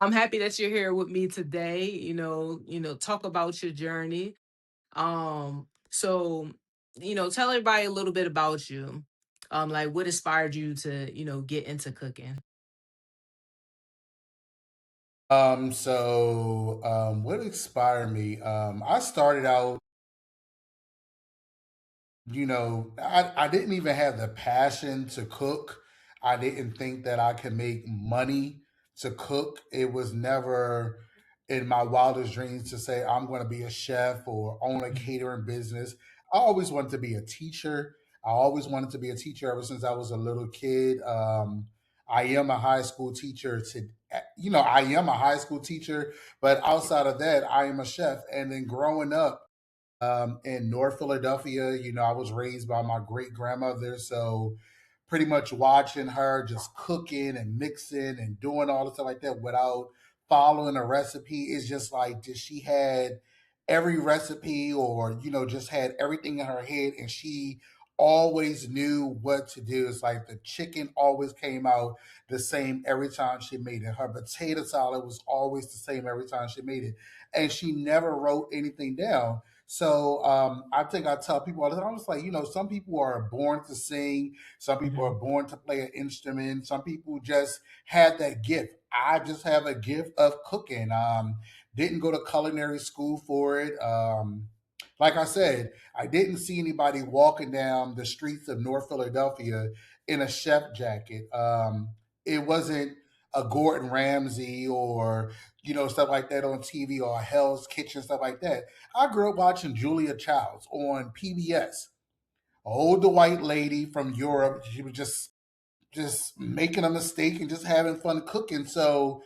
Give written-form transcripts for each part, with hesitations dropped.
I'm happy that you're here with me today. Talk about your journey. So, tell everybody a little bit about you. Like what inspired you to, get into cooking. What inspired me? I started out, I didn't even have the passion to cook. I didn't think that I could make money to cook. It was never in my wildest dreams to say I'm going to be a chef or own a Mhm. catering business. I always wanted to be a teacher. I always wanted to be a teacher ever since I was a little kid. I am a high school teacher I am a high school teacher, but outside of that, I am a chef. And then growing up, in North Philadelphia. I was raised by my great grandmother, so pretty much watching her just cooking and mixing and doing all the stuff like that without following a recipe is just like just she had every recipe or just had everything in her head and she always knew what to do. It's like the chicken always came out the same every time she made it. Her potato salad was always the same every time she made it, and she never wrote anything down. So I think I tell people all the time, I'm just like, some people are born to sing, some people are Mhm. born to play an instrument, some people just had that gift. I just have a gift of cooking. Didn't go to culinary school for it. Like I said, I didn't see anybody walking down the streets of North Philadelphia in a chef jacket. It wasn't a Gordon Ramsay or stuff like that on TV or Hell's Kitchen, stuff like that. I grew up watching Julia Childs on PBS. An older white lady from Europe. She was just making a mistake and just having fun cooking. So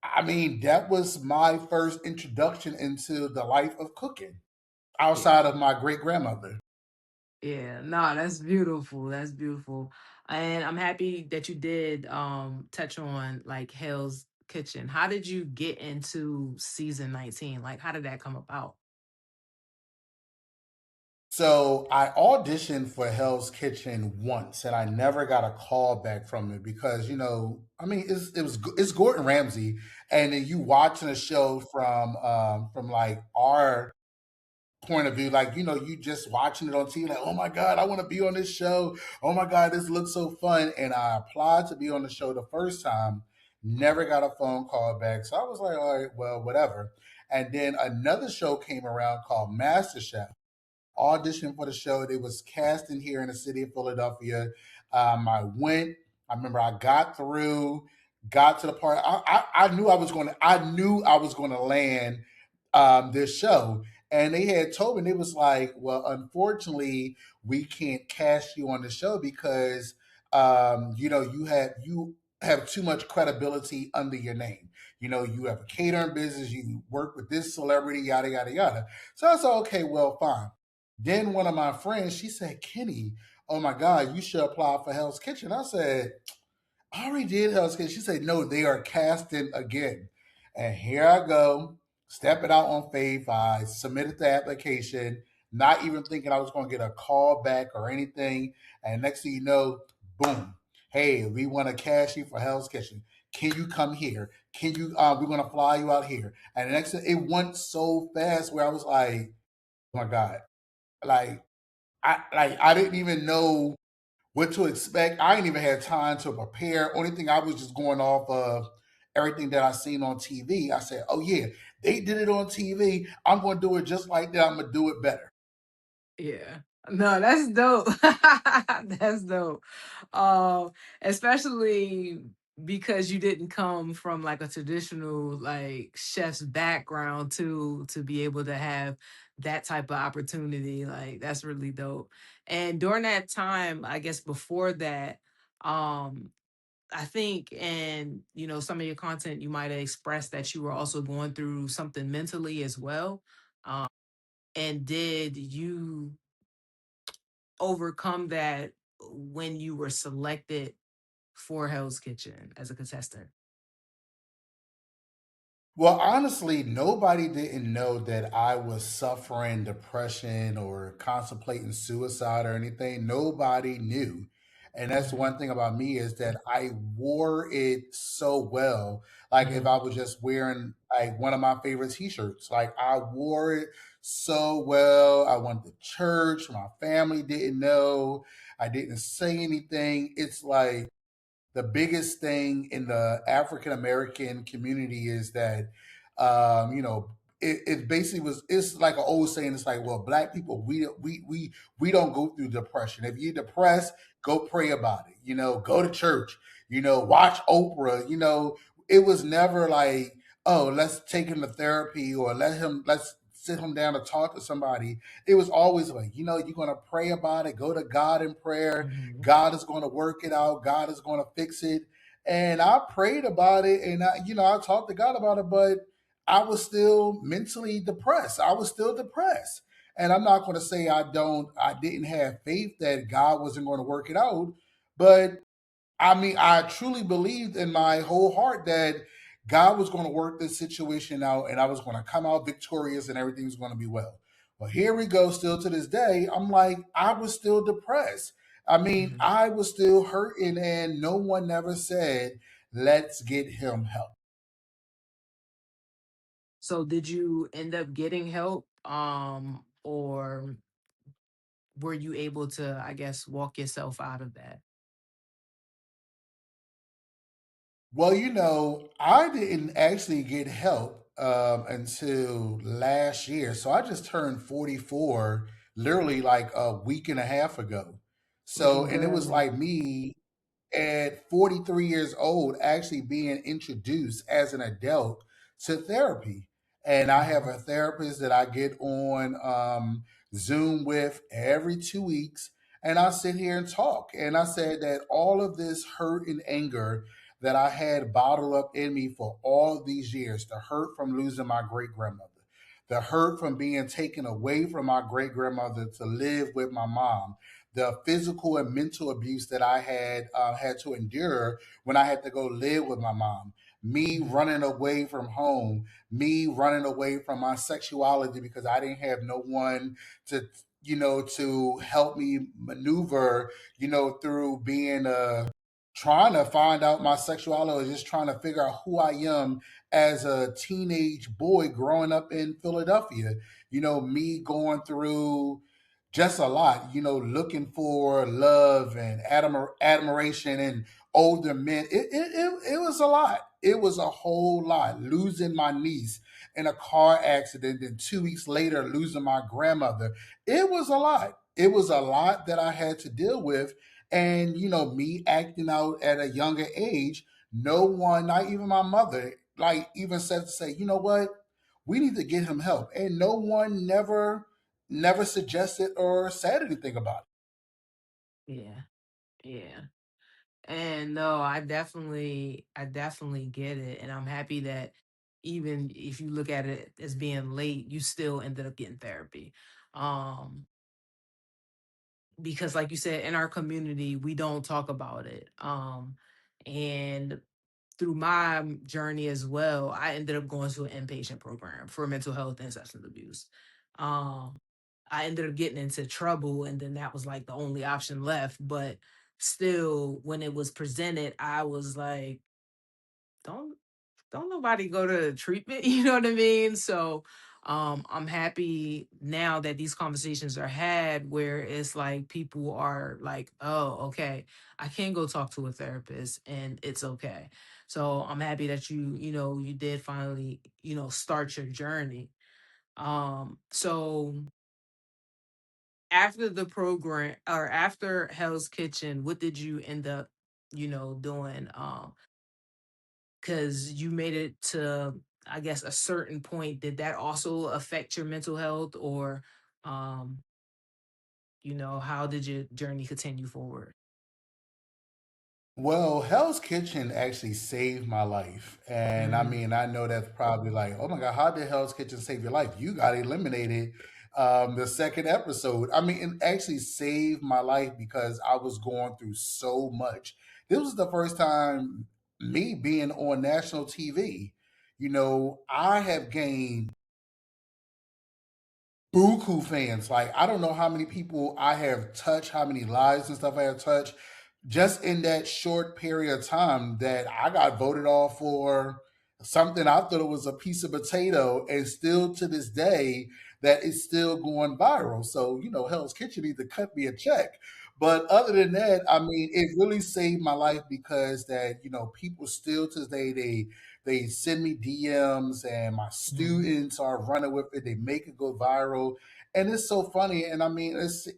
I mean, that was my first introduction into the life of cooking Yeah. outside of my great grandmother. Yeah. No, that's beautiful. That's beautiful. And I'm happy that you did touch on like Hell's Kitchen. How did you get into season 19? Like how did that come about? So I auditioned for Hell's Kitchen once, and I never got a call back from it because I mean, it's Gordon Ramsay, and then you watching a show from like our point of view, like you just watching it on TV, like, oh my god, I want to be on this show. Oh my god, this looks so fun. And I applied to be on the show the first time, never got a phone call back. So I was like, all right, well, whatever. And then another show came around called MasterChef. Auditioned for the show. It was casting here in the city of Philadelphia. I went. I remember I got through, got to the part. I knew I was going to. I knew I was going to land this show, and they had told me, it was like, well, unfortunately, we can't cast you on the show because you have too much credibility under your name. You have a catering business. You work with this celebrity, yada yada yada. So I said, okay, well, fine. Then one of my friends, she said, Kenny, oh my God, you should apply for Hell's Kitchen. I said, I already did Hell's Kitchen. She said, no, they are casting again. And here I go, stepping out on faith. I submitted the application, not even thinking I was going to get a call back or anything. And next thing you know, boom. Hey, we want to cast you for Hell's Kitchen. Can you come here? Can you? We're going to fly you out here. And the next thing, it went so fast where I was like, oh my God, like I didn't even know what to expect. I didn't even have time to prepare. Only thing I was just going off of everything that I seen on TV. I said, "Oh yeah, they did it on TV. I'm going to do it just like that. I'm going to do it better." Yeah. No, that's dope. That's dope. Especially because you didn't come from like a traditional like chef's background to be able to have that type of opportunity. Like that's really dope. And during that time, I guess before that, um, I think in some of your content you might have expressed that you were also going through something mentally as well. Um, and did you overcome that when you were selected for Hell's Kitchen as a contestant? Well, honestly, nobody didn't know that I was suffering depression or contemplating suicide or anything. Nobody knew. And that's Mhm. one thing about me is that I wore it so well. Like if I Mhm. was just wearing like one of my favorite t-shirts, like I wore it so well. I went to church. My family didn't know. I didn't say anything. It's like the biggest thing in the African American community is that, you know, it basically was. It's like an old saying. It's like, well, black people, we don't go through depression. If you're depressed, go pray about it. You know, go to church. You know, watch Oprah. You know, it was never like, oh, let's take him to therapy or let's sit him down to talk to somebody. It was always like, you know, you're gonna pray about it. Go to God in prayer. Mhm. God is going to work it out. God is going to fix it. And I prayed about it, and I talked to God about it, but I was still mentally depressed. I was still depressed. And I'm not going to say I didn't have faith that God wasn't going to work it out, but I mean, I truly believed in my whole heart that God was going to work this situation out and I was going to come out victorious and everything was going to be well. But here we go, still to this day. I'm like, I was still depressed. I mean, Mhm. I was still hurting, and no one never said, let's get him help. So did you end up getting help, or were you able to, I guess, walk yourself out of that? Well, I didn't actually get help until last year. So I just turned 44 literally like a week and a half ago. So, and it was Congrats. like me at 43 years old actually being introduced as an adult to therapy. And I have Mhm. a therapist that I get on Zoom with every 2 weeks. And I sit here and talk. And I said that all of this hurt and anger that I had bottled up in me for all these years, the hurt from losing my great grandmother, the hurt from being taken away from my great grandmother to live with my mom, the physical and mental abuse that I had to endure when I had to go live with my mom, me Mhm. running away from home, me running away from my sexuality because I didn't have no one to to help me maneuver through being trying to find out my sexuality, or just trying to figure out who I am as a teenage boy growing up in Philadelphia. Me going through just a lot, looking for love and admiration and older men. It was a lot. It was a whole lot. Losing my niece in a car accident, and 2 weeks later, losing my grandmother. It was a lot. It was a lot that I had to deal with. And, me acting out at a younger age, no one, not even my mother, like even said to say, you know what, we need to get him help. And no one never suggested or said anything about it. Yeah. Yeah. And no, I definitely get it. And I'm happy that even if you look at it as being late, you still ended up getting therapy. Um, because like you said, in our community, we don't talk about it. And through my journey as well, I ended up going to an inpatient program for mental health and substance abuse. Um, I ended up getting into trouble, and then that was like the only option left. But still, when it was presented, I was like, don't don't nobody go to treatment, you know what I mean? So I'm happy now that these conversations are had where it's like people are like, oh, okay, I can go talk to a therapist and it's okay. So I'm happy that you did finally, start your journey. So after the program or after Hell's Kitchen, what did you end up, doing? Because you made it to, I guess, a certain point. Did that also affect your mental health, or, um, how did your journey continue forward? Well, Hell's Kitchen actually saved my life. And I Mm, mean, I know that's probably like, oh my God, how did Hell's Kitchen save your life? You got eliminated the second episode. I mean, it actually saved my life because I was going through so much. This was the first time me being on national TV. I have gained buku fans. Like, I don't know how many people I have touched, how many lives and stuff I have touched just in that short period of time that I got voted off for. something I thought it was a piece of potato, and still to this day that is still going viral. So, Hell's Kitchen need to cut me a check. But other than that, I mean, it really saved my life because that, people still to this day they send me DMs, and my Mhm. students are running with it. They make it go viral. And it's so funny. And I mean,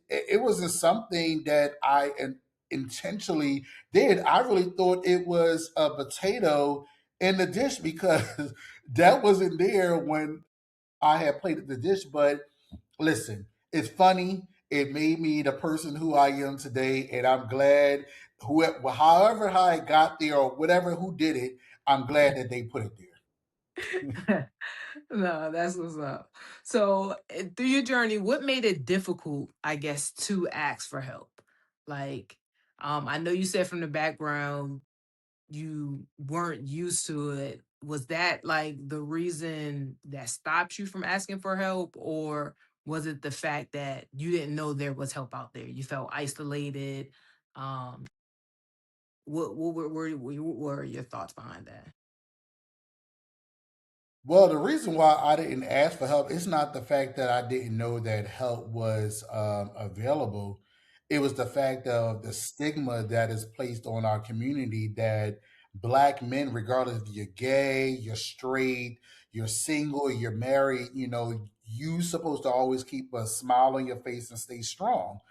it wasn't something that I intentionally did. I really thought it was a potato in the dish because that wasn't there when I had plated the dish. But listen, it's funny. It made me the person who I am today, and I'm glad however how I got there or whatever who did it, I'm glad that they put it there. No, that's what's up. So, through your journey, what made it difficult, I guess, to ask for help? Like, I know you said from the background you weren't used to it. Was that like the reason that stopped you from asking for help, or was it the fact that you didn't know there was help out there? You felt isolated. Um, what were your thoughts behind that? Well, the reason why I didn't ask for help is not the fact that I didn't know that help was available. It was the fact of the stigma that is placed on our community that black men, regardless if you're gay, you're straight, you're single, you're married, you supposed to always keep a smile on your face and stay strong.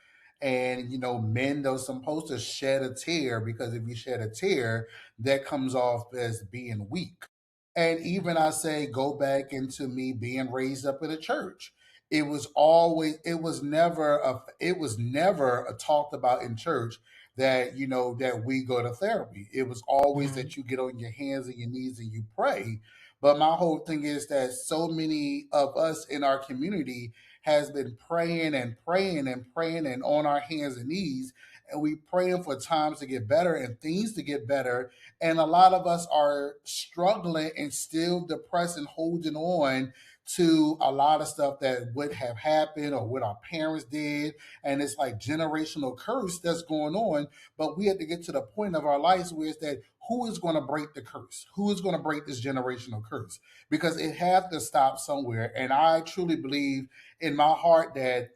And men are supposed to shed a tear because if you shed a tear, that comes off as being weak. And even I say, go back into me being raised up in a church. It was never talked about in church that, that we go to therapy. It was always Mhm, that you get on your hands and your knees and you pray. But my whole thing is that so many of us in our community has been praying and praying and praying and on our hands and knees. And we praying for times to get better and things to get better, and a lot of us are struggling and still depressed and holding on to a lot of stuff that would have happened or what our parents did. And it's like generational curse that's going on. But we have to get to the point of our lives where it's that who is going to break the curse? Who is going to break this generational curse? Because it has to stop somewhere. And I truly believe in my heart that,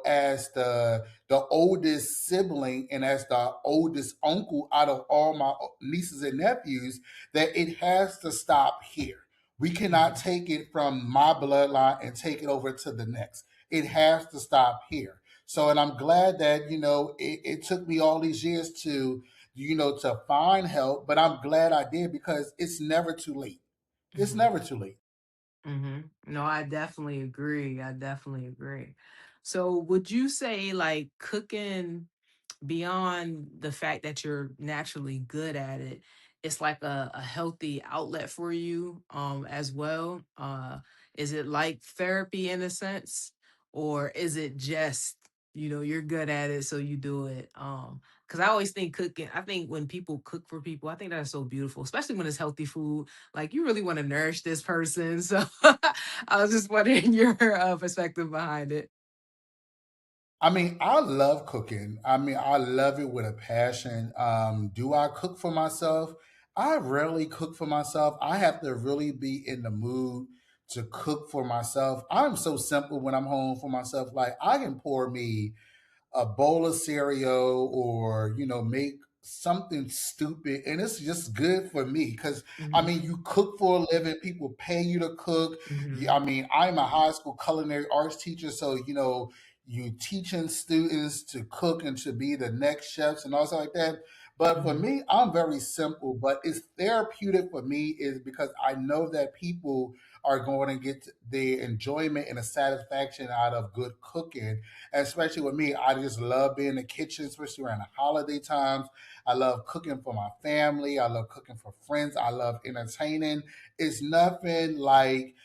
as the oldest sibling and as the oldest uncle out of all my nieces and nephews, that it has to stop here. We cannot mhm, take it from my bloodline and take it over to the next. It has to stop here. So, and I'm glad that, it took me all these years to find help, but I'm glad I did because it's never too late. It's mhm, never too late. mhm. No, I definitely agree. I definitely agree. So, would you say like cooking, beyond the fact that you're naturally good at it, it's like a healthy outlet for you as well? Is it like therapy in a sense, or is it just, you're good at it so you do it? Because I always think cooking, I think when people cook for people, I think that's so beautiful, especially when it's healthy food. Like you really want to nourish this person. So I was just wondering your perspective behind it. I mean, I love cooking. I mean, I love it with a passion. Do I cook for myself? I rarely cook for myself. I have to really be in the mood to cook for myself. I'm so simple when I'm home for myself. Like, I can pour me a bowl of cereal or make something stupid and it's just good for me because I Hmm. mean you cook for a living, people pay you to cook. I Hmm. mean, I'm a high school culinary arts teacher, so you teaching students to cook and to be the next chefs and all stuff like that. But for Hmm. me, I'm very simple, but it's therapeutic for me is because I know that people are going to get the enjoyment and the satisfaction out of good cooking. And especially with me, I just love being in the kitchen, especially around the holiday times. I love cooking for my family. I love cooking for friends. I love entertaining. It's nothing like,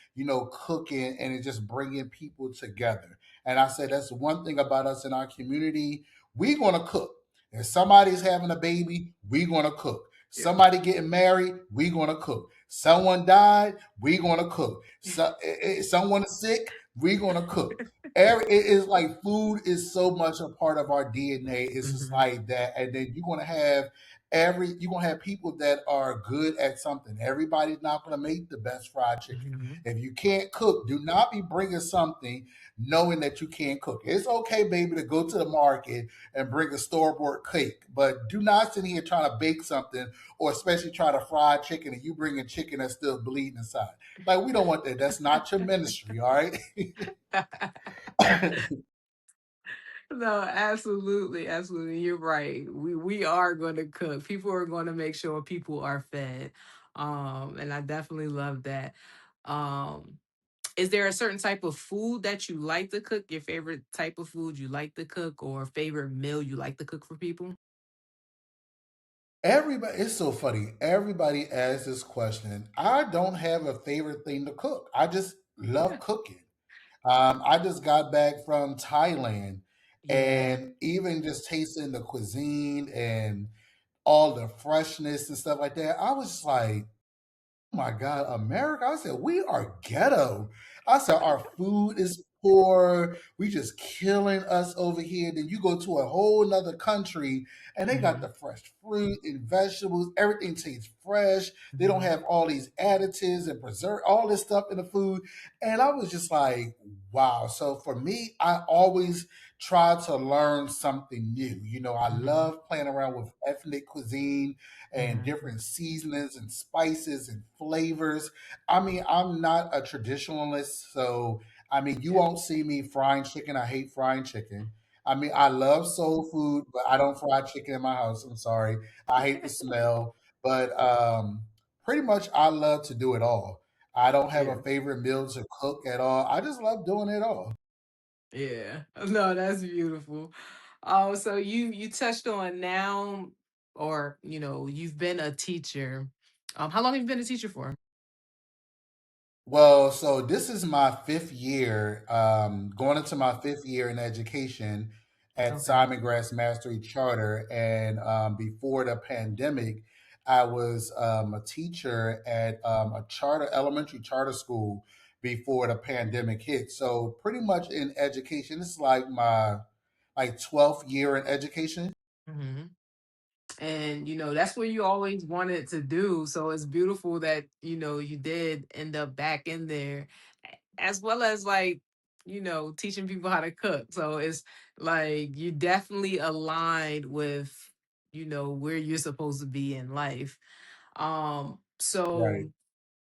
cooking and it just bringing people together. And I said, that's one thing about us in our community. We're going to cook. If somebody's having a baby, we're going to cook. Yeah. Somebody getting married, we're going to cook. Someone died, we're going to cook. Someone is sick, we're going to cook. It is like food is so much a part of our DNA. It's just Mhm. like that. And then you're going to have you're gonna have people that are good at something. Everybody's not gonna make the best fried chicken. Mhm. If you can't cook, do not be bringing something knowing that you can't cook. It's okay, baby, to go to the market and bring a store bought cake, but do not sit here trying to bake something, or especially try to fry chicken and you bring a chicken that's still bleeding inside. Like, we don't want that. That's not your ministry, all right? No, absolutely, absolutely. You're right. We are going to cook. People are going to make sure people are fed. And I definitely love that. Um, is there a certain type of food that you like to cook? Your favorite type of food you like to cook, or favorite meal you like to cook for people? Everybody, it's so funny. Everybody asks this question. I don't have a favorite thing to cook. I just love cooking. I just got back from Thailand, Yeah. and even just tasting the cuisine and all the freshness and stuff like that, I was just like, my God, America. I said, we are ghetto. I said, our food is poor. We just killing us over here. Then you go to a whole nother country and they got Hmm. the fresh fruit and vegetables. Everything tastes fresh. They don't Hmm. have all these additives and preserve all this stuff in the food. And I was just like, wow. So for me, I always try to learn something new. I Hmm. love playing around with ethnic cuisine and Hmm. different seasonings and spices and flavors. I mean, I'm not a traditionalist, so I mean, you Yeah. won't see me frying chicken. I hate frying chicken. I mean, I love soul food, but I don't fry chicken in my house. I'm sorry. I hate the smell. But pretty much, I love to do it all. I don't have a Yeah. favorite meal to cook at all. I just love doing it all. Yeah. No, that's beautiful. So you touched on now, or you've been a teacher. How long have you been a teacher for? Well, so this is my fifth year, going into my fifth year in education at Okay. Simon Grass Mastery Charter. And before the pandemic, I was a teacher at a charter elementary charter school before the pandemic hit. So pretty much in education, this is like my 12th year in education. Hmm. And that's what you always wanted to do. So it's beautiful that you did end up back in there, as well as like teaching people how to cook. So it's like you definitely aligned with where you're supposed to be in life. Right. So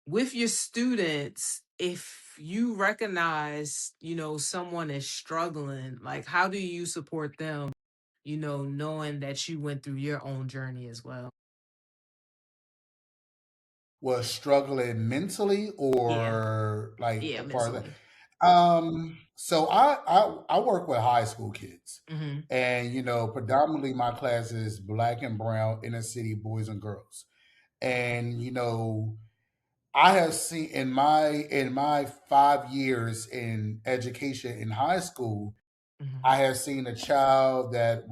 with your students, if you recognize someone is struggling, like how do you support them, knowing that you went through your own journey as well? Was struggling mentally, Yeah. or like Yeah, as far as that. mentally. So I work with high school kids, Mhm. and predominantly my class is black and brown inner city boys and girls. And I have seen in my 5 years in education in high school, Mhm. I have seen a child that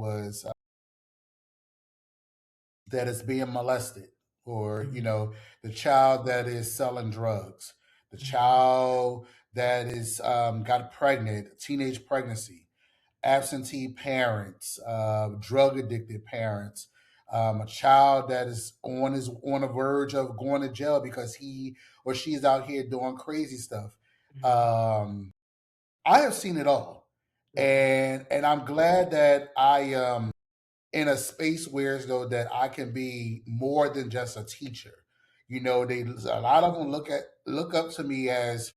is being molested, or Mhm. the child that is selling drugs, the Mhm. child that is got pregnant, teenage pregnancy, absentee parents, drug addicted parents, a child that is on the verge of going to jail because he or she is out here doing crazy stuff. Mhm. um, I have seen it all, Yeah. and I'm glad that I in a space where as though that I can be more than just a teacher. A lot of them look up to me as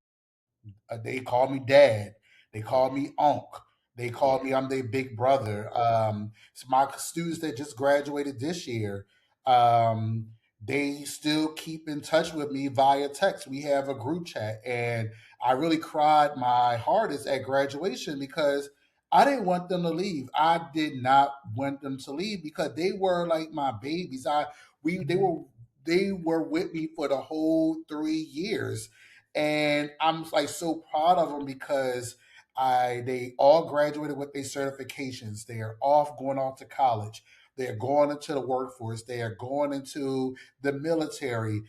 they call me dad. They call Yeah. me unc. They call me Yeah. I'm their big brother. It's my students that just graduated this year. Um, they still keep in touch with me via text. We have a group chat, and I really cried my hardest at graduation because I didn't want them to leave. I did not want them to leave because they were like my babies. I we Mhm. they were with me for the whole 3 years, and I'm like so proud of them because they all graduated with their certifications. They are going off to college. They are going into the workforce. They are going into the military.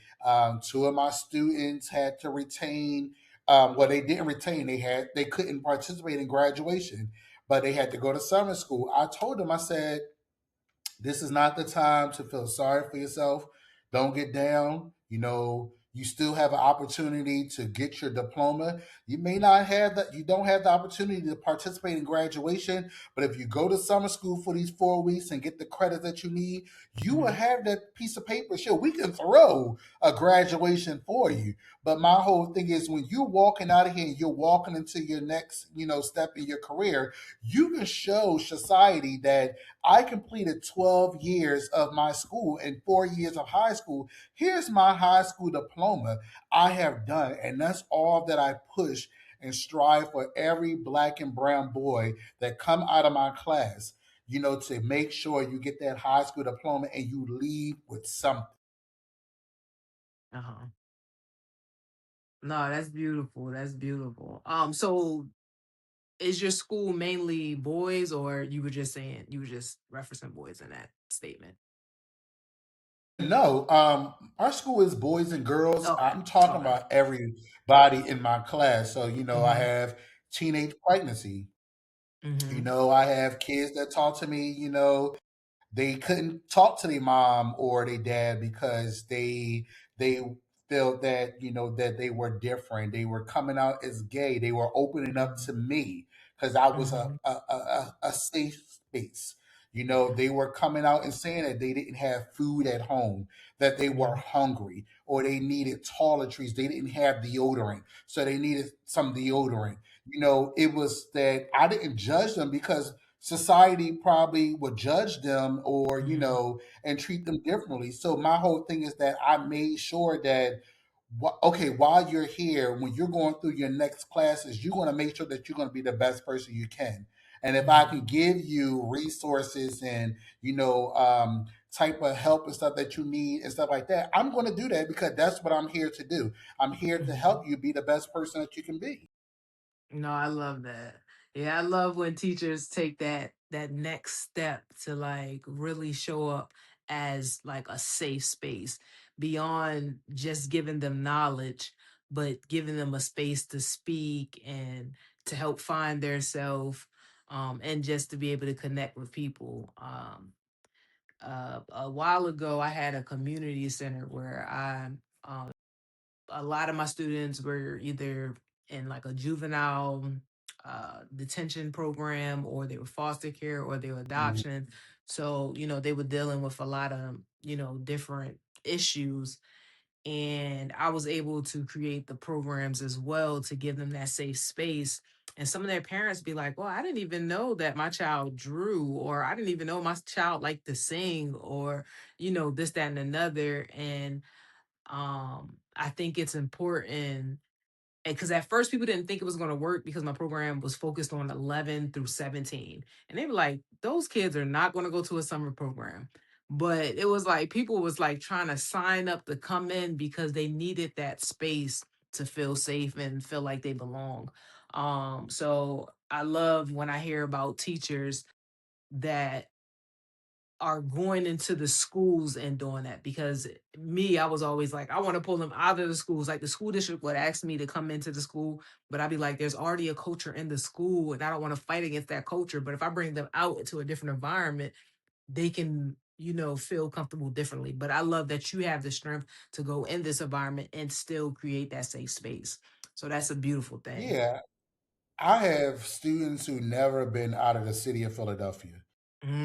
Two of my students had to retain. Well, they didn't retain. They couldn't participate in graduation, but they had to go to summer school. I told them, I said, This is not the time to feel sorry for yourself. Don't get down. You still have an opportunity to get your diploma. You may not have that, you don't have the opportunity to participate in graduation, but if you go to summer school for these 4 weeks and get the credit that you need, you will Mhm. have that piece of paper. Sure, we can throw a graduation for you. But my whole thing is when you're walking out of here and you're walking into your next, step in your career, you can show society that I completed 12 years of my school and 4 years of high school. Here's my high school diploma I have done. And that's all that I push and strive for every black and brown boy that come out of my class, to make sure you get that high school diploma and you leave with something. Uh-huh. No, that's beautiful. That's beautiful. So is your school mainly boys, or you were just referencing boys in that statement? No, our school is boys and girls. Okay. I'm talking Okay. about everybody in my class. So, I Mhm. have teenage pregnancy. Mhm. I have kids that talk to me, they couldn't talk to their mom or their dad because they felt that that they were different. They were coming out as gay. They were opening up Mhm. to me because I was a, Mhm. a a safe space. They Mhm. were coming out and saying that they didn't have food at home, that they were Mhm. hungry, or they needed toiletries. They didn't have deodorant, so they needed some deodorant. It was that I didn't judge them because society probably would judge them or Mhm. and treat them differently. So my whole thing is that I made sure that okay, while you're here, when you're going through your next classes, you're going to make sure that you're going to be the best person you can. And if I can Mhm. give you resources and type of help and stuff that you need and stuff like that, I'm going to do that because that's what I'm here to do. I'm here to Mhm. help you be the best person that you can be. No, I love that. Yeah, I love when teachers take that next step to like really show up as like a safe space beyond just giving them knowledge, but giving them a space to speak and to help find their self, and just to be able to connect with people. A while ago, I had a community center where a lot of my students were either in like a juvenile detention program, or they were foster care, or they were Mhm. adoption. So, they were dealing with a lot of, different issues. And I was able to create the programs as well to give them that safe space. And some of their parents be like, well, I didn't even know that my child drew, or I didn't even know my child liked to sing, or, this, that, and another. And I think it's important because at first people didn't think it was going to work because my program was focused on 11 through 17, and they were like, those kids are not going to go to a summer program. But it was like people was like trying to sign up to come in because they needed that space to feel safe and feel like they belong. So I love when I hear about teachers that are going into the schools and doing that, because me, I was always like, I want to pull them out of the schools. Like the school district would ask me to come into the school, but I'd be like, there's already a culture in the school and I don't want to fight against that culture. But if I bring them out into a different environment, they can, feel comfortable differently. But I love that you have the strength to go in this environment and still create that safe space. So that's a beautiful thing. Yeah, I have students who never been out of the city of Philadelphia.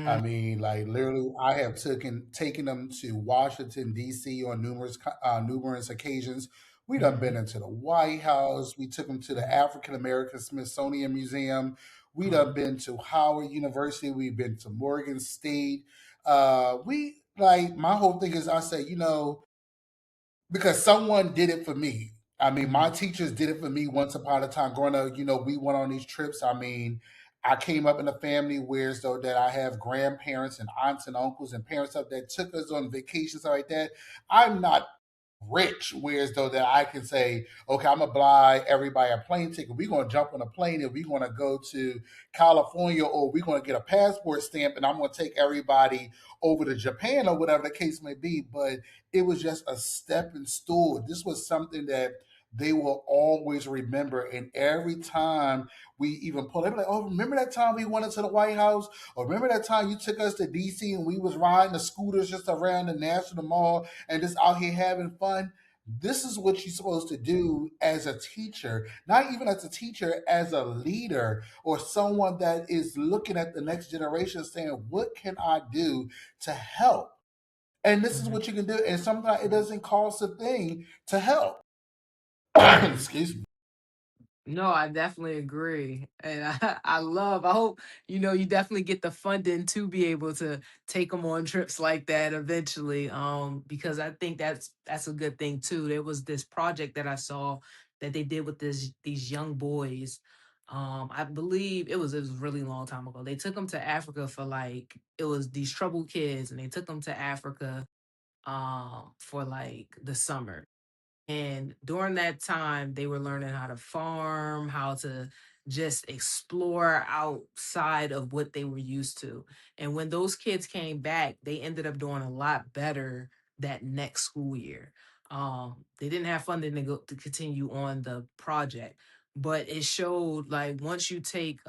I Mm, mean, like literally, I have taken them to Washington D.C. on numerous occasions. We done been mhm, into the White House. We took them to the mhm, African American Smithsonian Museum. We done mhm, been to Howard University. We've been to Morgan State. We like my whole thing is I say, because someone did it for me. I mean, my mhm, teachers did it for me once upon a time. Growing up, we went on these trips. I mean, I came up in a family where so that I have grandparents and aunts and uncles and parents up that took us on vacations like that. I'm not rich, whereas though that I can say, okay, I'm gonna buy everybody a plane ticket. We're gonna jump on a plane and we're gonna go to California, or we're gonna get a passport stamp and I'm gonna take everybody over to Japan or whatever the case may be. But it was just a stepping stool. This was something that they will always remember. And every time we even pull, they be like, "Oh, remember that time we went into the White House? Or remember that time you took us to DC and we was riding the scooters just around the National Mall and just out here having fun?" This is what you're supposed to do as a teacher, not even as a teacher, as a leader or someone that is looking at the next generation saying, what can I do to help? And this is Mhm. what you can do. And sometimes it doesn't cost a thing to help. Mhm. Excuse me. No, I definitely agree. And I hope, you definitely get the funding to be able to take them on trips like that eventually. Because I think that's a good thing too. There was this project that I saw that they did with these young boys. I believe it was a really long time ago. They took them to Africa for like it was these troubled kids, and they took them to Africa for like the summer. And during that time, they were learning how to farm, how to just explore outside of what they were used to. And when those kids came back, they ended up doing a lot better that next school year. They didn't have funding to go to continue on the project, but it showed like once you take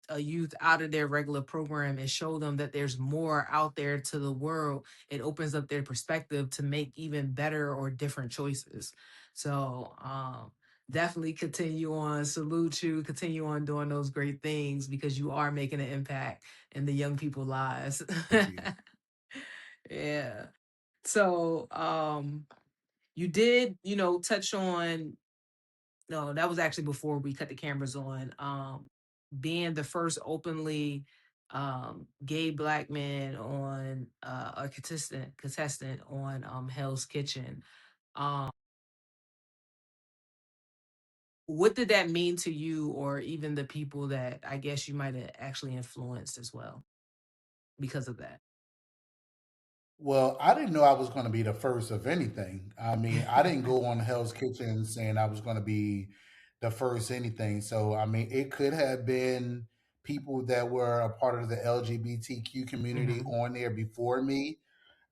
a youth out of their regular program and show them that there's more out there to the world, it opens up their perspective to make even better or different choices. So definitely continue on, salute you, continue on doing those great things because you are making an impact in the young people's lives. Thank you. Yeah. So you did, touch on no, that was actually before we cut the cameras on. Being the first openly gay black man on a contestant on Hell's Kitchen. Um, what did that mean to you, or even the people that I guess you might have actually influenced as well because of that? Well, I didn't know I was going to be the first of anything. I mean, I didn't go on Hell's Kitchen saying I was going to be the first anything. So, I mean, it could have been people that were a part of the LGBTQ community Hmm. on there before me.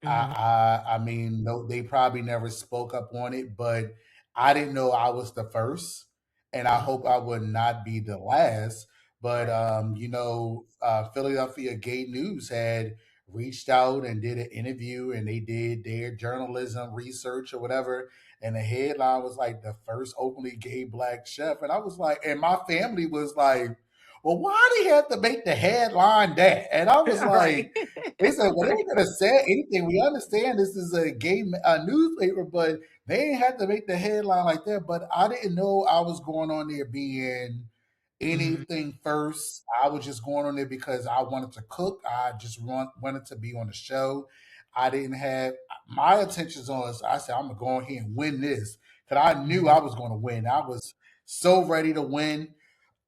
Hmm. I mean, no, they probably never spoke up on it, but I didn't know I was the first, and I Uh, hope I would not be the last. But right. Philadelphia Gay News had reached out and did an interview, and they did their journalism research or whatever, and the headline was like the first openly gay black chef, and I was like, and my family was like, well, why do you have to make the headline that? And I was Right. like, they said, well, they Right. ain't gonna say anything. We understand this is a gay newspaper, but they ain't had to make the headline like that. But I didn't know I was going on there being Hmm. anything first. I was just going on there because I wanted to cook. I just wanted to be on the show. I didn't have my intentions on. I said I'm gonna go in here and win this because I knew Hmm. I was going to win. I was so ready to win.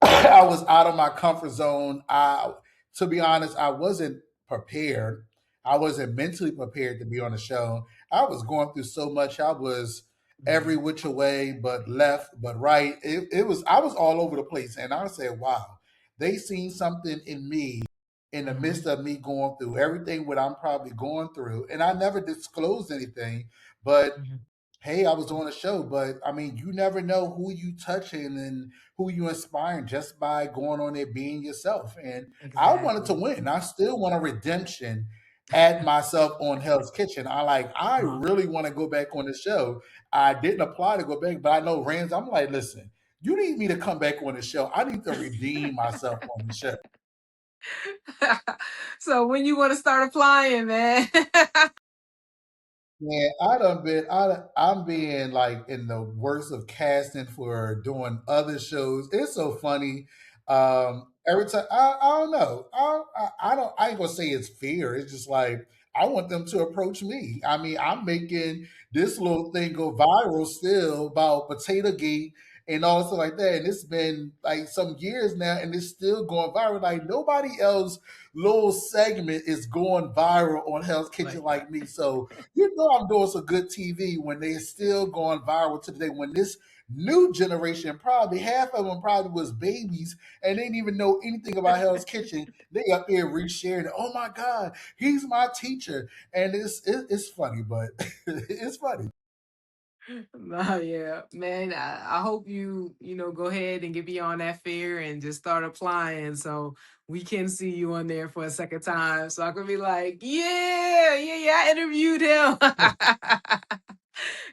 I was out of my comfort zone. To be honest, I wasn't prepared. I wasn't mentally prepared to be on the show. I was going through so much. I was every Hmm. which way, but left, but right. It was. I was all over the place, and I said, "Wow, they seen something in me." In the Hmm. midst of me going through everything what I'm probably going through, and I never disclosed anything, but Hmm. hey, I was on a show, but I mean, you never know who you touching and who you inspiring just by going on there being yourself. And I wanted to Exactly. win. I still want a redemption at myself on Hell's Kitchen. I Uh-huh. really want to go back on the show. I didn't apply to go back, but I know Rams. I'm like, listen, you need me to come back on the show. I need to redeem myself on the show. So when you want to start applying, man? Man, I done been I'm being like in the worst of casting for doing other shows. It's so funny. Every time I don't know. I ain't gonna say it's fear. It's just like I want them to approach me. I mean, I'm making this little thing go viral still about Potato Gate and all stuff like that. And it's been like some years now and it's still going viral. Like nobody else little segment is going viral on Hell's Kitchen Like that. like me. So you know I'm doing some good TV when they're still going viral today. When this new generation, probably half of them probably was babies and they didn't even know anything about Hell's Kitchen. They up here resharing, oh my God, he's my teacher. And it's funny, but it's funny. Nah, yeah, man. I hope go ahead and get beyond that fear and just start applying, so we can see you on there for a second time. So I could be like, yeah, yeah, yeah. I interviewed him.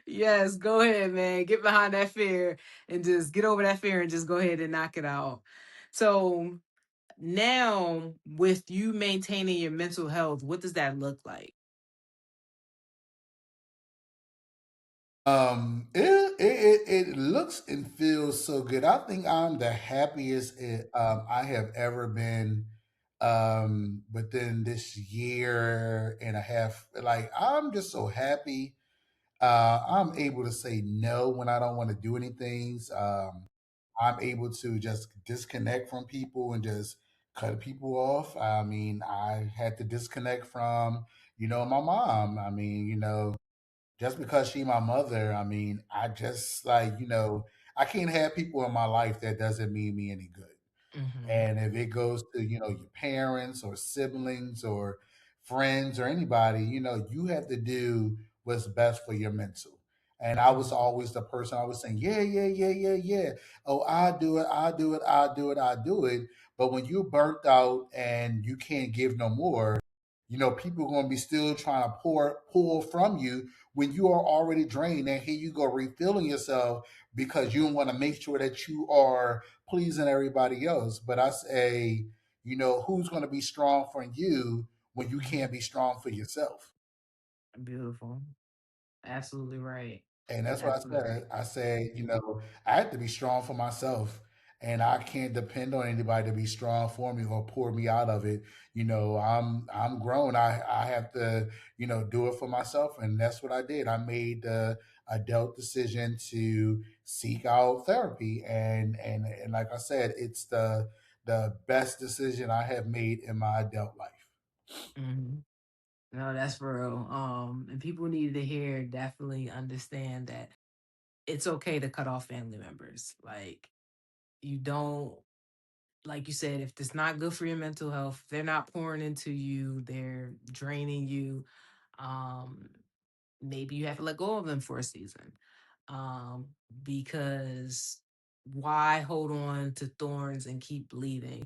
Yes, go ahead, man. Get behind that fear and just get over that fear and just go ahead and knock it out. So now, with you maintaining your mental health, what does that look like? It looks and feels so good. I think I'm the happiest I have ever been within this year and a half. Like I'm just so happy. I'm able to say no when I don't want to do anything. I'm able to just disconnect from people and just cut people off. I mean, I had to disconnect from, my mom. I mean, just because she my mother, I mean, I just like, I can't have people in my life that doesn't mean me any good. Hmm. And if it goes to, your parents or siblings or friends or anybody, you have to do what's best for your mental. And I was Hmm. always the person I was saying, yeah, yeah, yeah, yeah, yeah. Oh, I do it, I do it, I do it, I do it. But when you're burnt out and you can't give no more, people are going to be still trying to pull from you when you are already drained. And here you go refilling yourself because you want to make sure that you are pleasing everybody else. But I say, who's going to be strong for you when you can't Hmm. be strong for yourself? Beautiful. Absolutely right. And that's what I Absolutely right. said. I said, I have to be strong for myself. And I can't depend on anybody to be strong for me or pour me out of it. I'm grown. I have to, do it for myself. And that's what I did. I made the adult decision to seek out therapy. And like I said, it's the best decision I have made in my adult life. Hmm. No, that's for real. And people need to hear, definitely understand that it's okay to cut off family members. Like, you don't, like you said, if it's not good for your mental health, they're not pouring into you, they're draining you. Um, Maybe you have to let go of them for a season. Um, because why hold on to thorns and keep bleeding?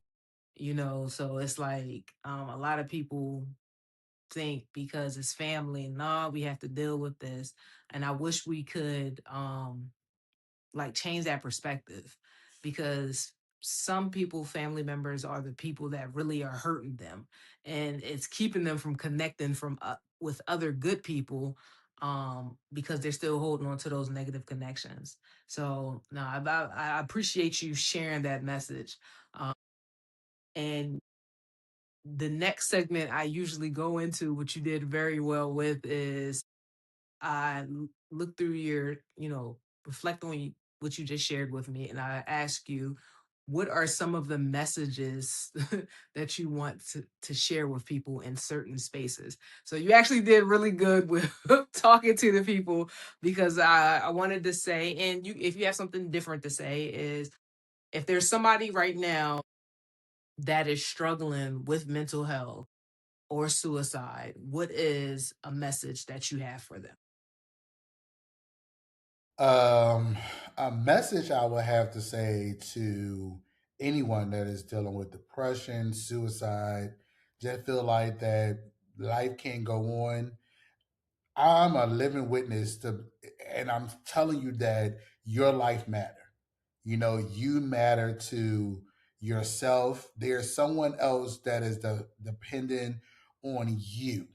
So it's like, a lot of people think because it's family, nah, we have to deal with this. And I wish we could like change that perspective, because some people, family members, are the people that really are hurting them, and it's keeping them from connecting from with other good people, because they're still holding on to those negative connections. So no, I appreciate you sharing that message. um, and the next segment I usually go into, which you did very well with, is look through your, reflect on what you just shared with me, and I ask you, what are some of the messages that you want to share with people in certain spaces? So you actually did really good with talking to the people, because I wanted to say, and if you have something different to say, is if there's somebody right now that is struggling with mental health or suicide, what is a message that you have for them? Um, a message I would have to say to anyone that is dealing with depression, suicide, just feel like that life can't go on. I'm a living witness to, and I'm telling you that your life matter. You matter to yourself. There's someone else that is dependent on you,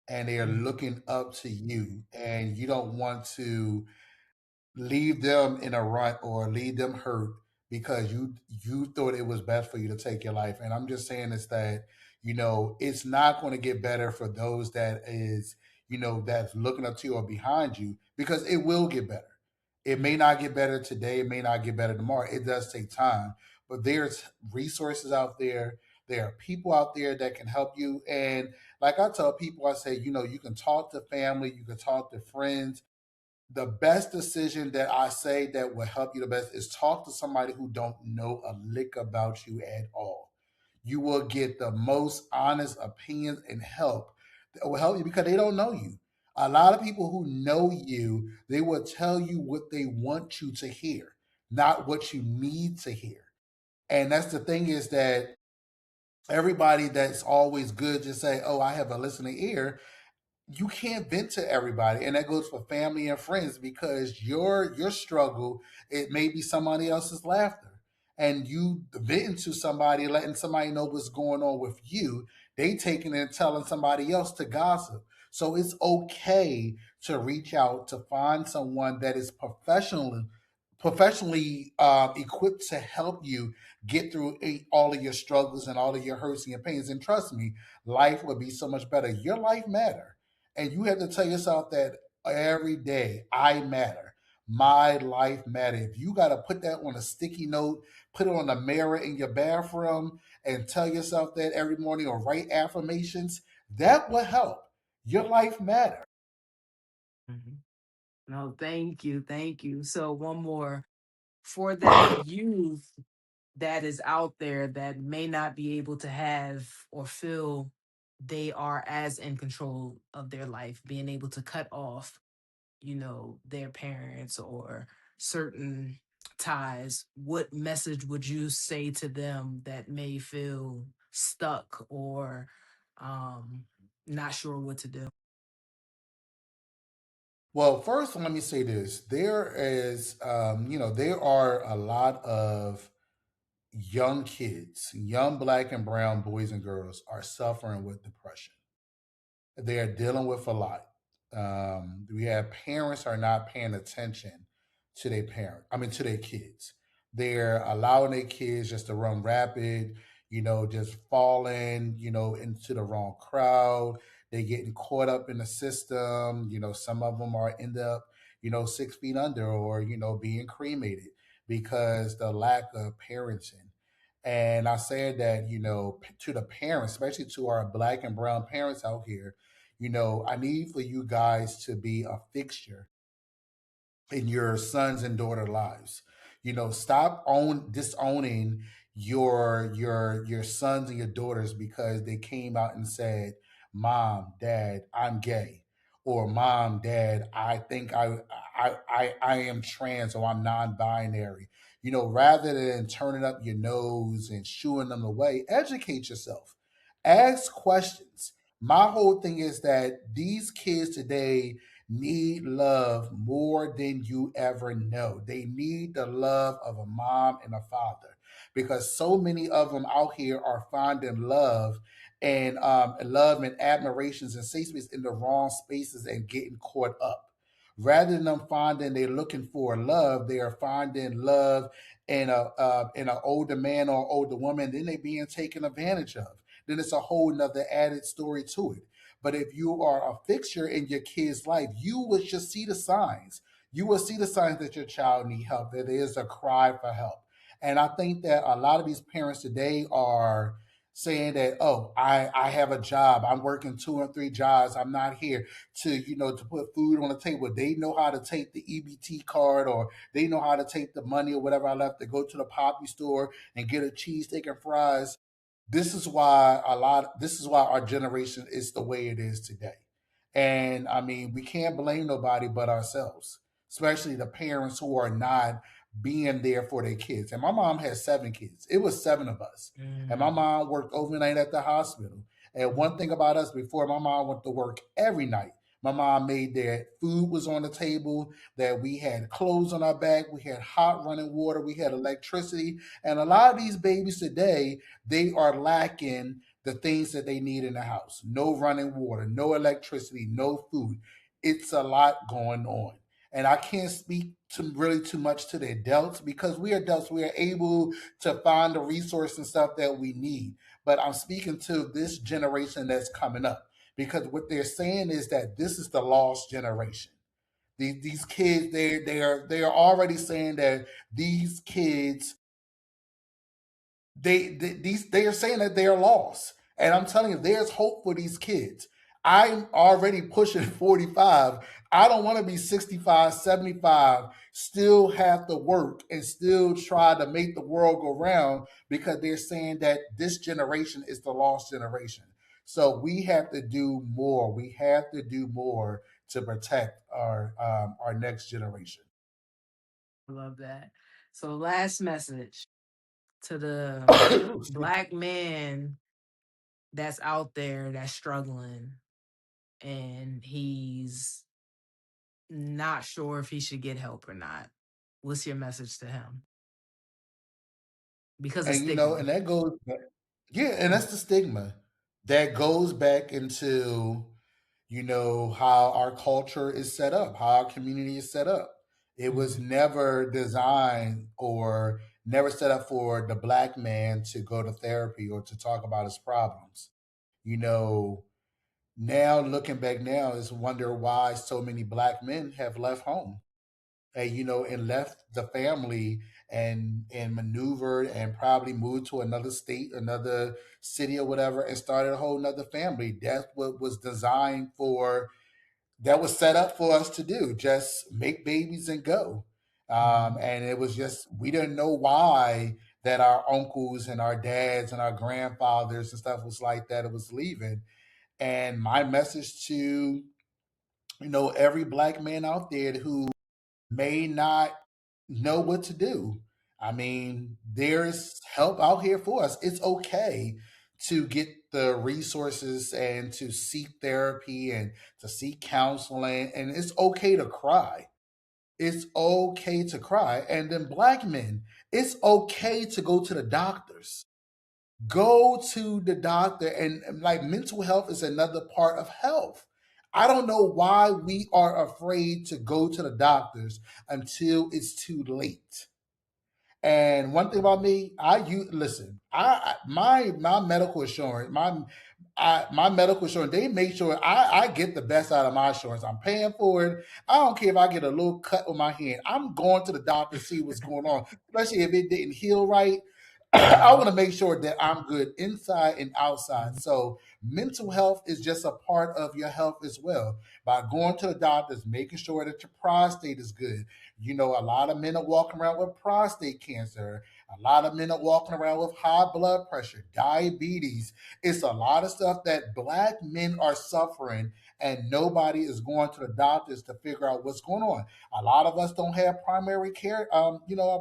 and they are Mhm. looking up to you, and you don't want to leave them in a rut or leave them hurt because you thought it was best for you to take your life. And I'm just saying is that it's not going to get better for those that is that's looking up to you or behind you, because it will get better. It may Mhm. not get better today, it may not get better tomorrow. It does take time, but there's resources out there. There are people out there that can help you. And like I tell people, I say, you can talk to family, you can talk to friends. The best decision that I say that will help you the best is talk to somebody who don't know a lick about you at all. You will get the most honest opinions and help that will help you because they don't know you. A lot of people who know you, they will tell you what they want you to hear, not what you need to hear. And that's the thing, is that everybody that's always good to say, oh, I have a listening ear, you can't vent to everybody, and that goes for family and friends, because your struggle, it may be somebody else's laughter, and you venting to somebody, letting somebody know what's going on with you, they taking it and telling somebody else to gossip. So it's okay to reach out to find someone that is professionally equipped to help you get through all of your struggles and all of your hurts and your pains. And trust me, life would be so much better. Your life matter, and you have to tell yourself that every day. I matter. My life matter. If you got to put that on a sticky note, put it on a mirror in your bathroom, and tell yourself that every morning, or write affirmations, that will help. Your life matter. Mhm. No, thank you. Thank you. So, one more for that youth that is out there that may not be able to have or feel they are as in control of their life, being able to cut off, their parents or certain ties. What message would you say to them that may feel stuck or um, not sure what to do? Well, first, let me say this. There are a lot of young kids, young black and brown boys and girls are suffering with depression. They are dealing with a lot. We have parents are not paying attention to their to their kids. They're allowing their kids just to run rapid, just falling, into the wrong crowd. They're getting caught up in the system. Some of them are end up, 6 feet under, or, being cremated because the lack of parenting. And I said that, to the parents, especially to our black and brown parents out here, I need for you guys to be a fixture in your sons and daughter lives. Stop disowning your sons and your daughters because they came out and said, "Mom, Dad, I'm gay," or "Mom, Dad, I think I am trans, or I'm non-binary." Rather than turning up your nose and shooing them away, educate yourself, ask questions. My whole thing is that these kids today need love more than you ever know. They need the love of a mom and a father, because so many of them out here are finding love and admirations and safe space in the wrong spaces and getting caught up. Rather than them finding, they're looking for love, they are finding love in an older man or older woman. Then they being taken advantage of. Then it's a whole nother added story to it. But if you are a fixture in your kid's life, you will just see the signs. You will see the signs that your child need help, that there is a cry for help. And I think that a lot of these parents today are saying that, oh, I have a job. I'm working 2 and 3 jobs. I'm not here to put food on the table. They know how to take the EBT card, or they know how to take the money or whatever I left to go to the poppy store and get a cheesesteak and fries. This is why our generation is the way it is today. And I mean, we can't blame nobody but ourselves, especially the parents who are not being there for their kids. And my mom had 7 kids. It was 7 of us. And my Mm, mom worked overnight at the hospital. And one mhm, thing about us, before my mom went to work every night, my mom made that food was on the table, that we had clothes on our back, we had hot running water, we had electricity. And a lot of these babies today, they are lacking the things that they need in the house. No running water, no electricity, no food. It's a lot going on. And I can't speak to really too much to the adults, because we adults, we are able to find the resource and stuff that we need. But I'm speaking to this generation that's coming up, because what they're saying is that this is the lost generation. These kids, they are already saying that these kids, they are saying that they are lost. And I'm telling you, there's hope for these kids. I'm already pushing 45. I don't want to be 65, 75, still have to work and still try to make the world go round, because they're saying that this generation is the lost generation. So we have to do more. We have to do more to protect our next generation. I love that. So last message to the black man that's out there that's struggling and he's not sure if he should get help or not. What's your message to him? Because of And stigma. and that goes back, yeah, and that's the stigma that goes back into how our culture is set up, how our community is set up. It was Mhm, never designed or never set up for the black man to go to therapy or to talk about his problems. You know, Now looking back now is wonder why so many black men have left home and and left the family and maneuvered and probably moved to another state, another city or whatever, and started a whole nother family. That's what was designed for, that was set up for us to do, just make babies and go. mhm, And it was just, we didn't know why that our uncles and our dads and our grandfathers and stuff was like that, it was leaving. And my message to every black man out there who may not know what to do. I mean, there's help out here for us. It's okay to get the resources and to seek therapy and to seek counseling. And it's okay to cry. It's okay to cry. And then, black men, it's okay to go to the doctors. Go to the doctor. And like, mental health is another part of health. I don't know why we are afraid to go to the doctors until it's too late. And one thing about me, listen. My medical insurance, my medical insurance, they make sure I get the best out of my insurance. I'm paying for it. I don't care if I get a little cut on my hand. I'm going to the doctor to see what's going on, especially if it didn't heal right. I mhm, want to make sure that I'm good inside and outside. mhm, So mental health is just a part of your health as well. By going to the doctors, making sure that your prostate is good. A lot of men are walking around with prostate cancer. A lot of men are walking around with high blood pressure, diabetes. It's a lot of stuff that black men are suffering, and nobody is going to the doctors to figure out what's going on. A lot of us don't have primary care, a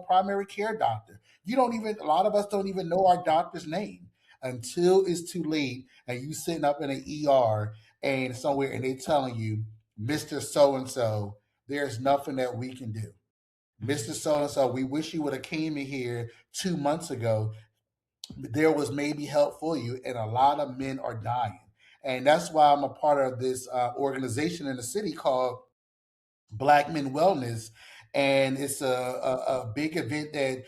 primary care doctor. A lot of us don't even know our doctor's name until it's too late and you sitting up in an ER and somewhere and they telling you, Mr. So and so, there's nothing that we can do. Mr. mhm, So and so, we wish you would have came in here 2 months ago. There was maybe help for you, and a lot of men are dying. And that's why I'm a part of this organization in the city called Black Men Wellness. And it's a big event that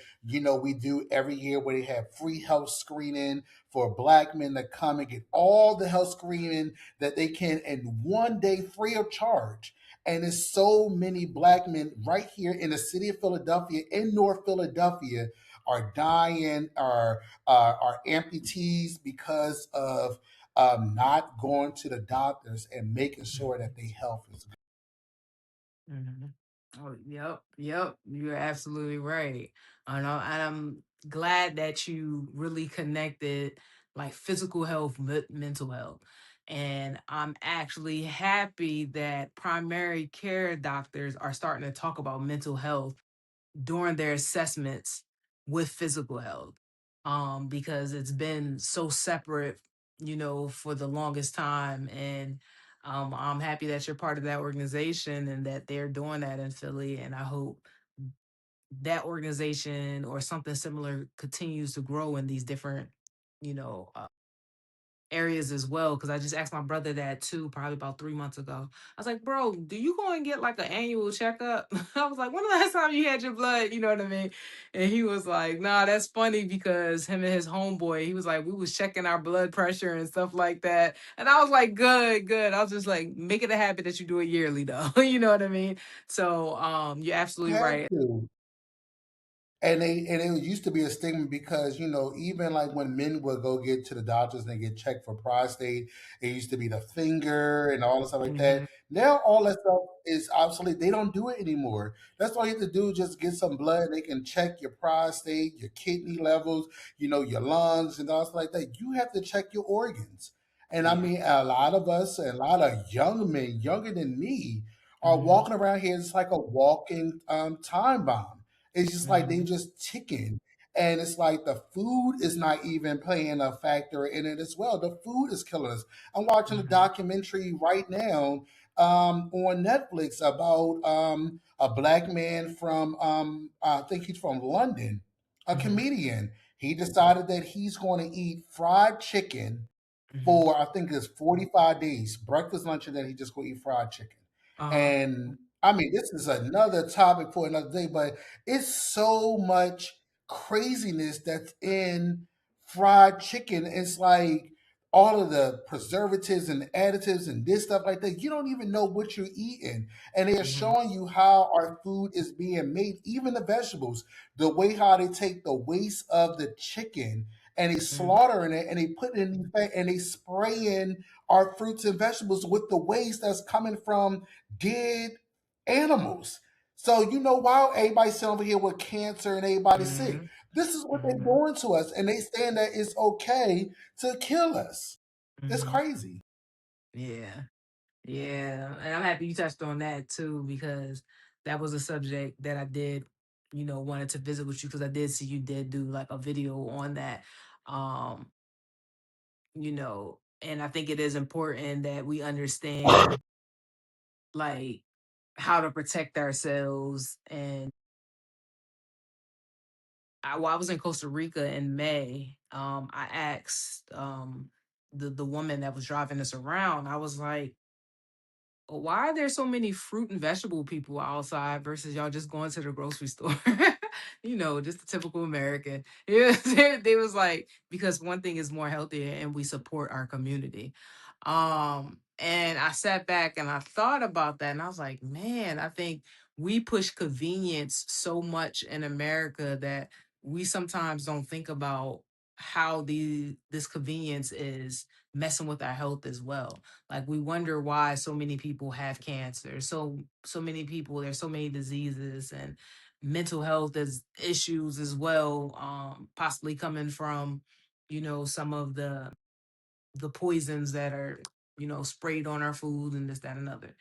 we do every year where they have free health screening for black men to come and get all the health screening that they can in one day free of charge. And there's so many black men right here in the city of Philadelphia, in North Philadelphia, are dying, are amputees because of not going to the doctors and making sure that their health is good. mhm. Oh, yep, yep. You're absolutely right. And I'm glad that you really connected like physical health, mental health. And I'm actually happy that primary care doctors are starting to talk about mental health during their assessments with physical health, because it's been so separate, for the longest time. And I'm happy that you're part of that organization and that they're doing that in Philly, and I hope that organization or something similar continues to grow in these different, you know uh, areas as well. Because I just asked my brother that too, probably about 3 months ago. I was like, "Bro, do you go and get like an annual checkup?" I was like, "When the last time you had your blood?" You know what I mean? And he was like, "Nah, that's funny because him and his homeboy, he was like, we was checking our blood pressure and stuff like that." And I was like, "Good, good." I was just like, "Make it a habit that you do it yearly, though." You know what I mean? So, you're absolutely Have right. to. And it used to be a stigma because even like when men would go get to the doctors and they get checked for prostate, it used to be the finger and all the stuff like that. Hmm. Now all that stuff is obsolete. They don't do it anymore. That's all you have to do. Just get some blood. They can check your prostate, your kidney levels, your lungs and all stuff like that. You have to check your organs. And I Yeah. mean, a lot of us, a lot of young men, younger than me, are Mhm. walking around here. It's like a walking time bomb. It's just like they Mhm. just ticking. And it's like the food is not even playing a factor in it as well. The food is killing us. I'm watching a Mhm. documentary right now on Netflix about a black man from, I think he's from London, a Mhm. comedian. He decided that he's going to eat fried chicken Mhm. for I think it's 45 days, breakfast, lunch, and then he just go eat fried chicken. Uh-huh. And I mean, this is another topic for another day, but it's so much craziness that's in fried chicken. It's like all of the preservatives and additives and this stuff like that. You don't even know what you're eating. And they are Mhm. showing you how our food is being made, even the vegetables, the way how they take the waste of the chicken and they Mhm. slaughtering it and they put it in these bags and they spraying our fruits and vegetables with the waste that's coming from dead animals. So you know why everybody's sitting over here with cancer and everybody's sick. Mhm. This is what they're Mhm. doing to us, and they saying that it's okay to kill us. It's Mhm. crazy. Yeah. Yeah. And I'm happy you touched on that too, because that was a subject that I did, wanted to visit with you because I did see you did do like a video on that. Um, and I think it is important that we understand like how to protect ourselves. And while I was in Costa Rica in May, I asked the woman that was driving us around, I was like, why are there so many fruit and vegetable people outside versus y'all just going to the grocery store? Just a typical American. Yeah, they was like, because one thing is more healthier and we support our community. And I sat back and I thought about that and I was like, man, I think we push convenience so much in America that we sometimes don't think about how this convenience is messing with our health as well. Like we wonder why so many people have cancer. So many people, there's so many diseases and mental health as issues as well, possibly coming from, some of the poisons that are, sprayed on our food and this, that, and other.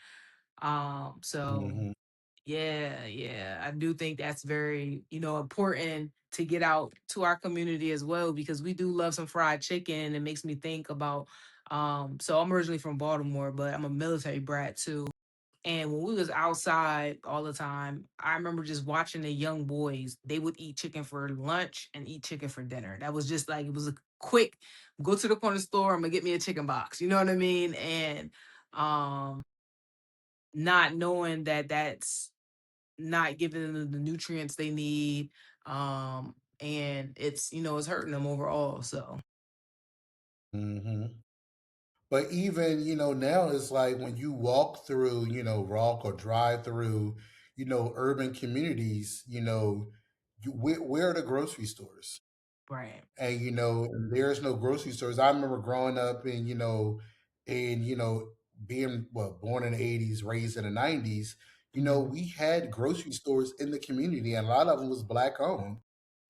So Hmm. yeah, yeah. I do think that's very, important to get out to our community as well because we do love some fried chicken. It makes me think about so I'm originally from Baltimore, but I'm a military brat too. And when we was outside all the time, I remember just watching the young boys. They would eat chicken for lunch and eat chicken for dinner. That was just like it was a quick go to the corner store, I'm gonna get me a chicken box. You know what I mean? And um not knowing that that's not giving them the nutrients they need. And it's hurting them overall. So Hmm. But even, now it's like when you walk through, walk or drive through, urban communities, where are the grocery stores? right. And there's no grocery stores. I remember growing up and being born in the 80s, raised in the 90s. Hmm. We had grocery stores in the community, and a lot of them was black owned.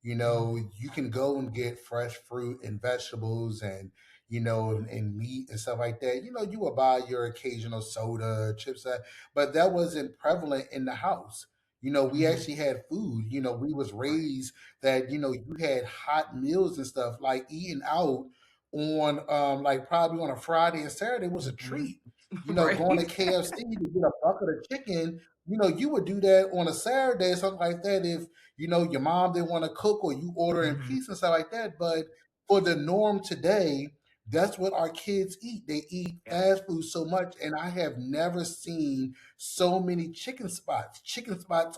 Hmm. You can go and get fresh fruit and vegetables and and meat and stuff like that. You would buy your occasional soda, chips, but that wasn't prevalent in the house. We Hmm. actually had food. We was Right. raised that you had hot meals and stuff like eating out on like probably on a Friday and Saturday was a Hmm. treat. Going to Right. KFC to get a bucket of chicken. You would do that on a Saturday or something like that if your mom didn't want to cook or you order in Hmm. pizza and stuff like that. But for the norm today, that's what our kids eat. They eat Yeah. fast food so much, and I have never seen so many chicken spots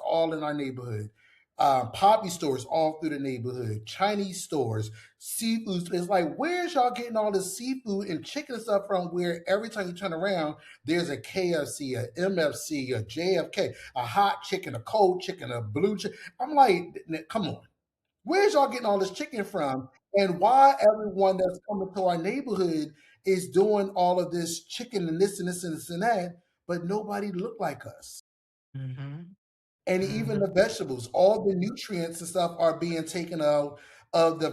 all in our neighborhood, poppy stores all through the neighborhood, Chinese stores, seafood. It's like, where's y'all getting all this seafood and chicken and stuff from? Where every time you turn around, there's a KFC, a MFC, a JFK, a hot chicken, a cold chicken, a blue chicken. I'm like, come on, where's y'all getting all this chicken from? And why everyone that's coming to our neighborhood is doing all of this chicken and this and this and this and that, but nobody look like us. Hmm. And even Hmm. the vegetables, all the nutrients and stuff are being taken out of the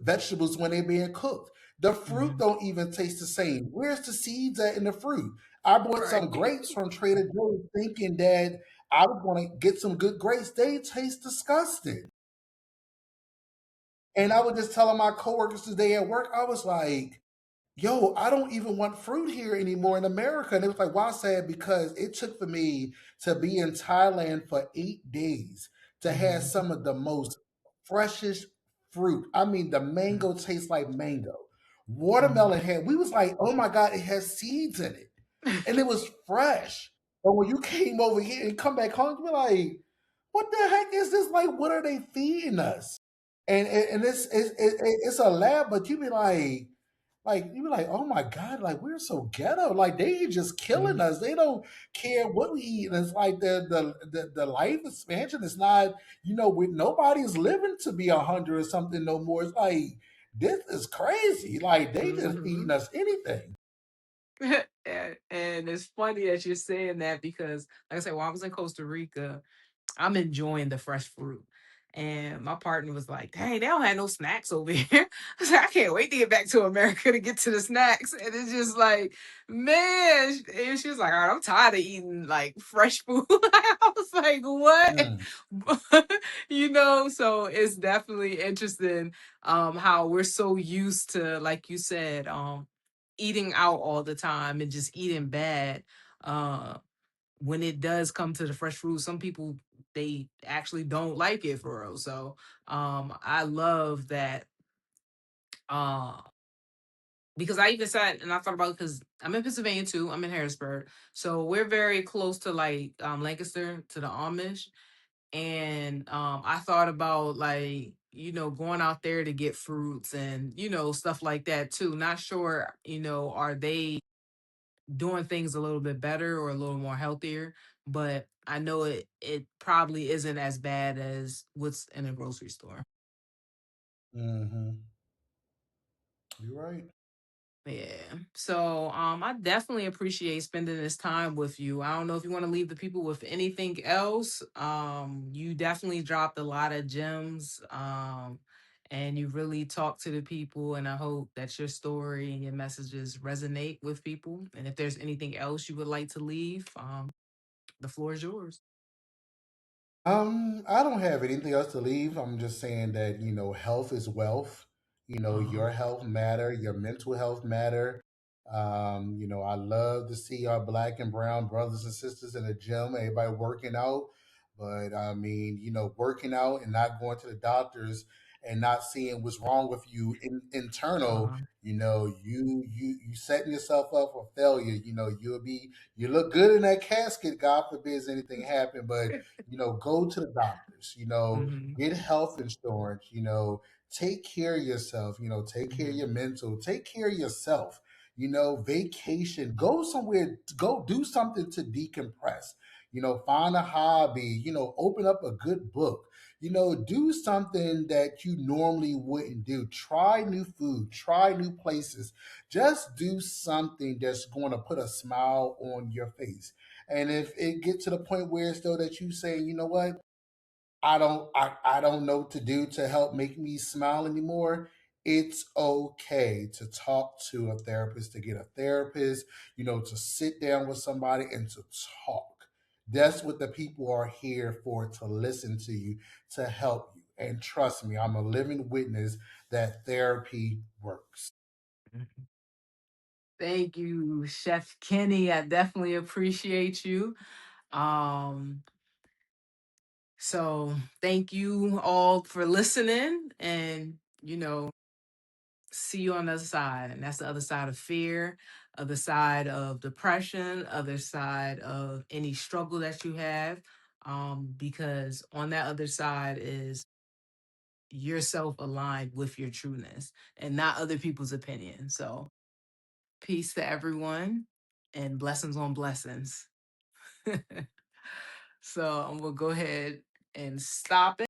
vegetables when they're being cooked. The fruit Mhm. don't even taste the same. Where's the seeds at in the fruit? I bought Right. some grapes from Trader Joe's thinking that I was going to get some good grapes. They taste disgusting. And I was just telling my coworkers today at work, I was like, yo, I don't even want fruit here anymore in America. And it was like, why? I said, because it took for me to be in Thailand for 8 days to have Mhm. some of the most freshest fruit. I mean, the Mhm. mango tastes like mango. Mhm. Watermelon had, we was like, oh my God, it has seeds in it. And it was fresh. But when you came over here and come back home, you're like, what the heck is this? Like, what are they feeding us? And it's a lab, but you be like, oh my God, like we're so ghetto. Like they just killing Mhm. us. They don't care what we eat. And it's like the life expansion is not, with nobody's living to be 100 or something no more. It's like this is crazy. Like they just feeding Mhm. us anything. And it's funny that you're saying that because, like I said, while I was in Costa Rica, I'm enjoying the fresh fruit. And my partner was like, dang, they don't have no snacks over here. I was like, I can't wait to get back to America to get to the snacks. And it's just like, man. And she was like, all right, I'm tired of eating like fresh food. I was like, Mm, what? So it's definitely interesting how we're so used to, like you said, eating out all the time and just eating bad. Uh when it does come to the fresh fruit, some people they actually don't like it for real. So I love that uh because I even said and I thought about because I'm in Pennsylvania too. I'm in Harrisburg. So we're very close to like Lancaster to the Amish. And I thought about like, going out there to get fruits and, stuff like that too. Not sure, are they doing things a little bit better or a little more healthier, but I know it probably isn't as bad as what's in a grocery store. hmm. You're right. Yeah. So I definitely appreciate spending this time with you. I don't know if you want to leave the people with anything else. You definitely dropped a lot of gems. And you really talk to the people, and I hope that your story and your messages resonate with people. And if there's anything else you would like to leave, the floor is yours. I don't have anything else to leave. I'm just saying that, health is wealth. Uh-huh. Your health matter, your mental health matter. I love to see our black and brown brothers and sisters in the gym, everybody working out. But I mean, working out and not going to the doctors and not seeing what's wrong with you internal, Uh-huh. you setting yourself up for failure. You look good in that casket, God forbid anything happen, but go to the doctors, Mhm. get health insurance, take care of yourself, take care of Mhm. your mental, take care of yourself, vacation, go somewhere, go do something to decompress, find a hobby, open up a good book, do something that you normally wouldn't do. Try new food, try new places, just do something that's going to put a smile on your face. And if it gets to the point where it's though that you say, you know what, I don't know what to do to help make me smile anymore. It's okay to talk to a therapist, to get a therapist, to sit down with somebody and to talk. That's what the people are here for, to listen to you, to help you. And trust me, I'm a living witness that therapy works. Mhm. Thank you, Chef Kenny. I definitely appreciate you. Um, so thank you all for listening and see you on the other side. And that's the other side of fear, other side of depression, other side of any struggle that you have. Because on that other side is yourself aligned with your trueness and not other people's opinion. So peace to everyone and blessings on blessings. So I'm gonna go ahead and stop it.